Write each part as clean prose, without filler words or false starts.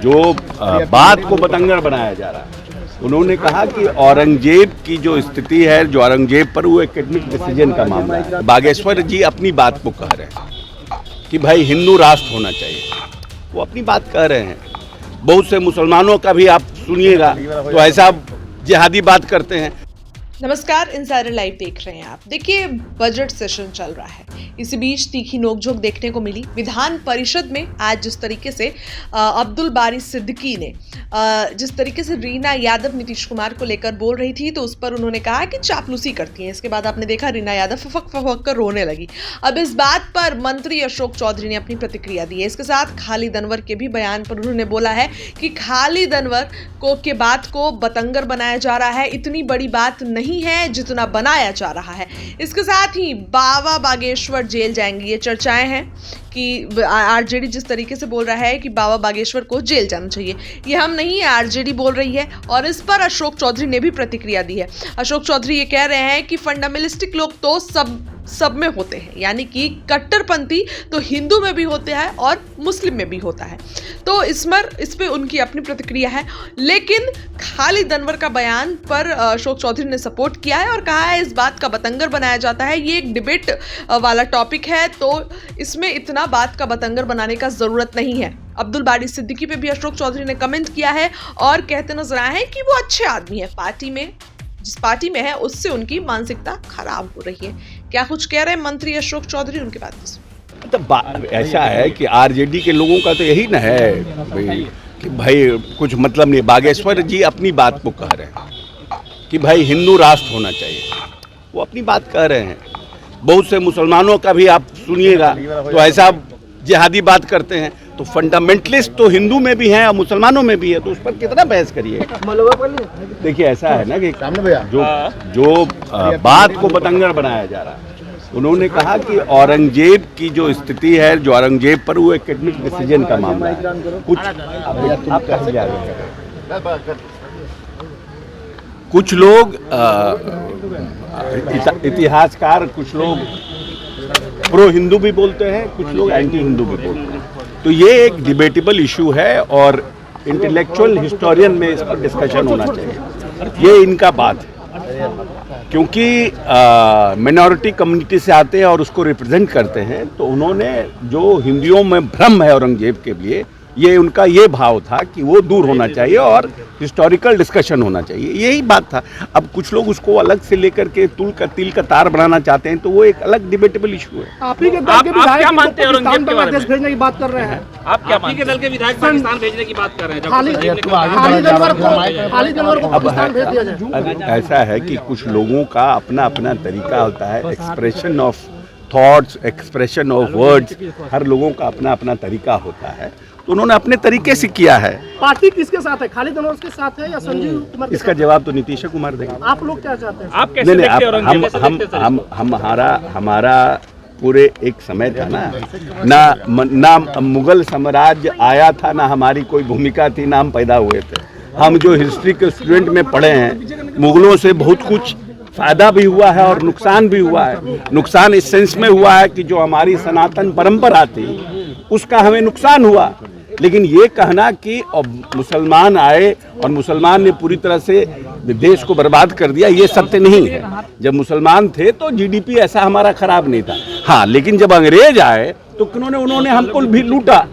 जो बात को बतंगड़ बनाया जा रहा है। उन्होंने कहा कि औरंगजेब की जो स्थिति है, जो औरंगजेब पर वो एकेडमिक डिसीजन का मामला है। बागेश्वर जी अपनी बात को कह रहे हैं कि भाई हिंदू राष्ट्र होना चाहिए, वो अपनी बात कह रहे हैं। बहुत से मुसलमानों का भी आप सुनिएगा तो ऐसा जिहादी बात करते हैं। नमस्कार, इंसाइडर लाइव देख रहे हैं आप। देखिए, बजट सेशन चल रहा है, इसी बीच तीखी नोकझोंक देखने को मिली विधान परिषद में। आज जिस तरीके से अब्दुल बारी सिद्दीकी ने जिस तरीके से रीना यादव नीतीश कुमार को लेकर बोल रही थी, तो उस पर उन्होंने कहा कि चापलूसी करती हैं। इसके बाद आपने देखा रीना यादव फफक कर रोने लगी। अब इस बात पर मंत्री अशोक चौधरी ने अपनी प्रतिक्रिया दी है। इसके साथ खालिद अनवर के भी बयान पर उन्होंने बोला है कि खालिद अनवर के बात को बतंगर बनाया जा रहा है, इतनी बड़ी बात नहीं है जितना बनाया जा रहा है। इसके साथ ही बाबा बागेश्वर जेल जाएंगे, ये चर्चाएं हैं कि आरजेडी जिस तरीके से बोल रहा है कि बाबा बागेश्वर को जेल जाना चाहिए, ये हम नहीं है, आरजेडी बोल रही है। और इस पर अशोक चौधरी ने भी प्रतिक्रिया दी है। अशोक चौधरी ये कह रहे हैं कि फंडामेंटलिस्टिक लोग तो सब में होते हैं, यानी कि कट्टरपंथी तो हिंदू में भी होते हैं और मुस्लिम में भी होता है। तो इस पे उनकी अपनी प्रतिक्रिया है। लेकिन खालिद अनवर का बयान पर अशोक चौधरी ने सपोर्ट किया है और कहा है इस बात का बतंगर बनाया जाता है, ये एक डिबेट वाला टॉपिक है, तो इसमें इतना बात का बतंगर बनाने का जरूरत नहीं है। अब्दुल बारी सिद्दीकी पे भी अशोक चौधरी ने कमेंट किया है और कहते नजर आए हैं कि वो अच्छे आदमी है, जिस पार्टी में है उससे उनकी मानसिकता खराब हो रही है। क्या कुछ कह रहे हैं मंत्री अशोक चौधरी, उनकी बात तो ऐसा है कि आरजेडी के लोगों का तो यही ना है कि भाई कुछ मतलब नहीं। बागेश्वर जी अपनी बात को कह रहे हैं कि भाई हिंदू राष्ट्र होना चाहिए, वो अपनी बात कह रहे हैं। बहुत से मुसलमानों का भी आप सुनिएगा तो ऐसा जिहादी बात करते हैं। तो फंडामेंटलिस्ट तो हिंदू में भी हैं और मुसलमानों में भी है, तो उस पर कितना बहस करिए। देखिए, ऐसा है ना कि जो बात को बतंगड़ बनाया जा रहा है। उन्होंने कहा कि औरंगजेब की जो स्थिति है, जो औरंगजेब पर वो एकेडमिक डिसीजन का मामला है। कुछ लोग इतिहासकार, कुछ लोग प्रो हिंदू भी बोलते हैं, कुछ लोग एंटी हिंदू भी बोलते हैं। तो ये एक डिबेटेबल इशू है और इंटेलेक्चुअल हिस्टोरियन में इस पर डिस्कशन होना चाहिए। ये इनका बात है, क्योंकि मिनॉरिटी कम्युनिटी से आते हैं और उसको रिप्रेजेंट करते हैं। तो उन्होंने जो हिंदुओं में भ्रम है औरंगजेब के लिए, ये उनका ये भाव था कि वो दूर होना चाहिए और हिस्टोरिकल डिस्कशन होना चाहिए, यही बात था। अब कुछ लोग उसको अलग से लेकर के तिल का तार बनाना चाहते हैं, तो वो एक अलग डिबेटेबल इशू है। आप ही के दल के विधायक क्या मानते हैं औरंगजेब के बारे में भेजने की बात कर रहे हैं? आप क्या मानते हैं? दल के विधायक पाकिस्तान भेजने की बात कर रहे हैं, खालिद अनवर को पाकिस्तान भेज दिया जाए। ऐसा है कि कुछ लोगों का अपना अपना तरीका होता है, expression of thoughts, expression of words, हर लोगों का अपना अपना तरीका होता है। तो उन्होंने अपने तरीके से किया है। पार्टी किसके साथ है? खालिद अनवर के साथ है या संजीव कुमार? इसका जवाब तो नीतीश कुमार देंगे। आप लोग क्या चाहते हैं? आप कैसे देखते हैं औरंगजेब? हमारा पूरे एक समय था ना मुगल साम्राज्य आया था, ना हमारी कोई भूमिका थी, ना हम पैदा हुए थे। हम जो हिस्ट्री के स्टूडेंट में पढ़े हैं, मुगलों से बहुत कुछ फायदा भी हुआ है और नुकसान भी हुआ है। नुकसान इस सेंस में हुआ है कि जो हमारी सनातन परंपरा थी उसका हमें नुकसान हुआ। लेकिन ये कहना कि मुसलमान आए और मुसलमान ने पूरी तरह से देश को बर्बाद कर दिया, ये सत्य नहीं है। जब मुसलमान थे तो जीडीपी ऐसा हमारा खराब नहीं था। हाँ, लेकिन जब अंग्रेज आए तो उन्होंने हमको भी लूटा,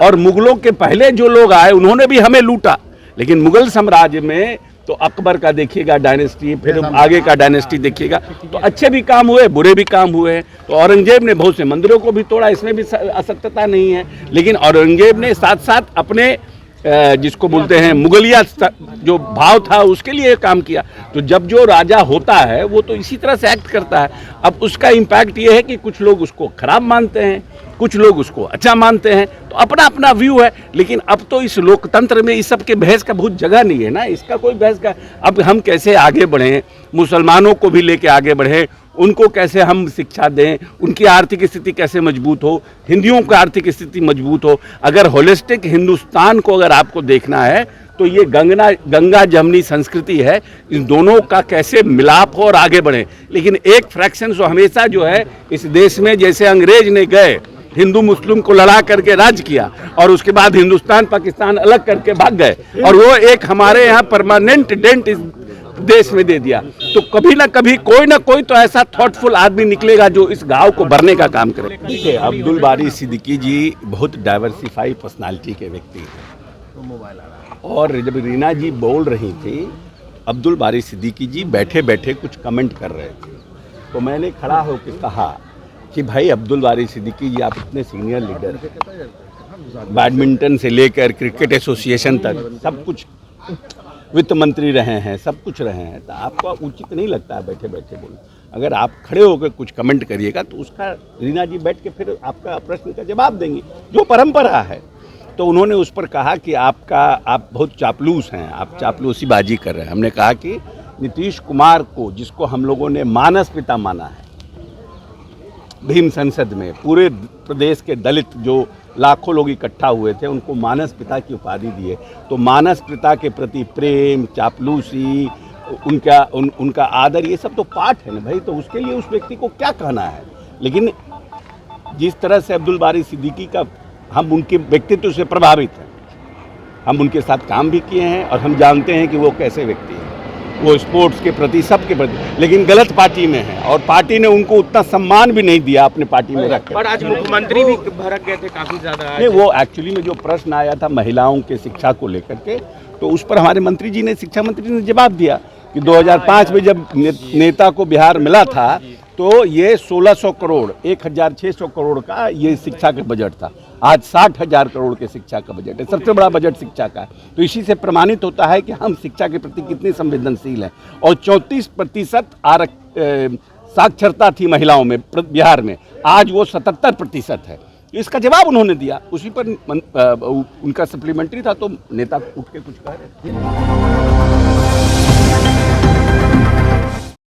और मुगलों के पहले जो लोग आए उन्होंने भी हमें लूटा। लेकिन मुगल साम्राज्य में तो अकबर का देखिएगा डायनेस्टी, फिर आगे का डायनेस्टी देखिएगा, तो अच्छे भी काम हुए, बुरे भी काम हुए। तो औरंगजेब ने बहुत से मंदिरों को भी तोड़ा, इसमें भी असत्यता नहीं है। लेकिन औरंगजेब ने साथ साथ अपने जिसको बोलते हैं मुगलिया जो भाव था उसके लिए काम किया। तो जब जो राजा होता है वो तो इसी तरह से एक्ट करता है। अब उसका इम्पैक्ट ये है कि कुछ लोग उसको खराब मानते हैं, कुछ लोग उसको अच्छा मानते हैं, तो अपना अपना व्यू है। लेकिन अब तो इस लोकतंत्र में इस सब के बहस का बहुत जगह नहीं है ना, इसका कोई बहस का। अब हम कैसे आगे बढ़ें, मुसलमानों को भी लेके आगे बढ़ें, उनको कैसे हम शिक्षा दें, उनकी आर्थिक स्थिति कैसे मजबूत हो, हिंदुओं की आर्थिक स्थिति मजबूत हो। अगर होलिस्टिक हिंदुस्तान को अगर आपको देखना है तो ये गंगा जमनी संस्कृति है, इन दोनों का कैसे मिलाप हो और आगे बढ़े। लेकिन एक फ्रैक्शन जो हमेशा जो है इस देश में, जैसे अंग्रेज ने गए हिंदू मुस्लिम को लड़ा करके राज किया और उसके बाद हिंदुस्तान पाकिस्तान अलग करके भाग गए और वो एक हमारे यहाँ परमानेंट डेंट इस देश में दे दिया। तो कभी ना कभी कोई ना कोई तो ऐसा थॉटफुल आदमी निकलेगा जो इस घाव को भरने का काम करे। ठीक है, अब्दुल बारी सिद्दीकी जी बहुत डाइवर्सिफाई पर्सनालिटी के व्यक्ति हैं और जब रीना जी बोल रही थी अब्दुल बारी सिद्दीकी जी बैठे बैठे कुछ कमेंट कर रहे थे, तो मैंने खड़ा होकर कहा कि भाई अब्दुल बारी सिद्दीकी जी आप इतने सीनियर लीडर, बैडमिंटन से लेकर क्रिकेट एसोसिएशन तक सब कुछ, वित्त मंत्री रहे हैं, सब कुछ रहे हैं, तो आपको उचित नहीं लगता है बैठे बैठे बोलना। अगर आप खड़े होकर कुछ कमेंट करिएगा तो उसका रीना जी बैठ के फिर आपका प्रश्न का जवाब देंगी, जो परंपरा है। तो उन्होंने उस पर कहा कि आप बहुत चापलूस हैं, आप चापलूसी बाजी कर रहे हैं। हमने कहा कि नीतीश कुमार को, जिसको हम लोगों ने मानस पिता माना है, भीम संसद में पूरे प्रदेश के दलित जो लाखों लोग इकट्ठा हुए थे उनको मानस पिता की उपाधि दिए, तो मानस पिता के प्रति प्रेम, चापलूसी, उनका आदर, ये सब तो पाठ है ना भाई। तो उसके लिए उस व्यक्ति को क्या कहना है। लेकिन जिस तरह से अब्दुल बारी सिद्दीकी का, हम उनके व्यक्तित्व से प्रभावित हैं, हम उनके साथ काम भी किए हैं और हम जानते हैं कि वो कैसे व्यक्ति हैं। वो स्पोर्ट्स के प्रति, सबके प्रति, लेकिन गलत पार्टी में है और पार्टी ने उनको उतना सम्मान भी नहीं दिया अपने पार्टी में रख। पर आज मुख्यमंत्री भी भड़क गए थे काफी ज्यादा। नहीं, वो एक्चुअली में जो प्रश्न आया था महिलाओं के शिक्षा को लेकर के, तो उस पर हमारे मंत्री जी ने, शिक्षा मंत्री ने जवाब दिया कि 2005 में जब नेता को बिहार मिला था तो ये 1600 करोड़, 1600 करोड़ का ये शिक्षा का बजट था। आज 60,000 करोड़ के शिक्षा का बजट है, सबसे बड़ा बजट शिक्षा का है। तो इसी से प्रमाणित होता है कि हम शिक्षा के प्रति कितने संवेदनशील हैं। और 34% साक्षरता थी महिलाओं में बिहार में, आज वो 77% है। इसका जवाब उन्होंने दिया, उसी पर उनका सप्लीमेंट्री था, तो नेता उठ के कुछ कह रहे थे।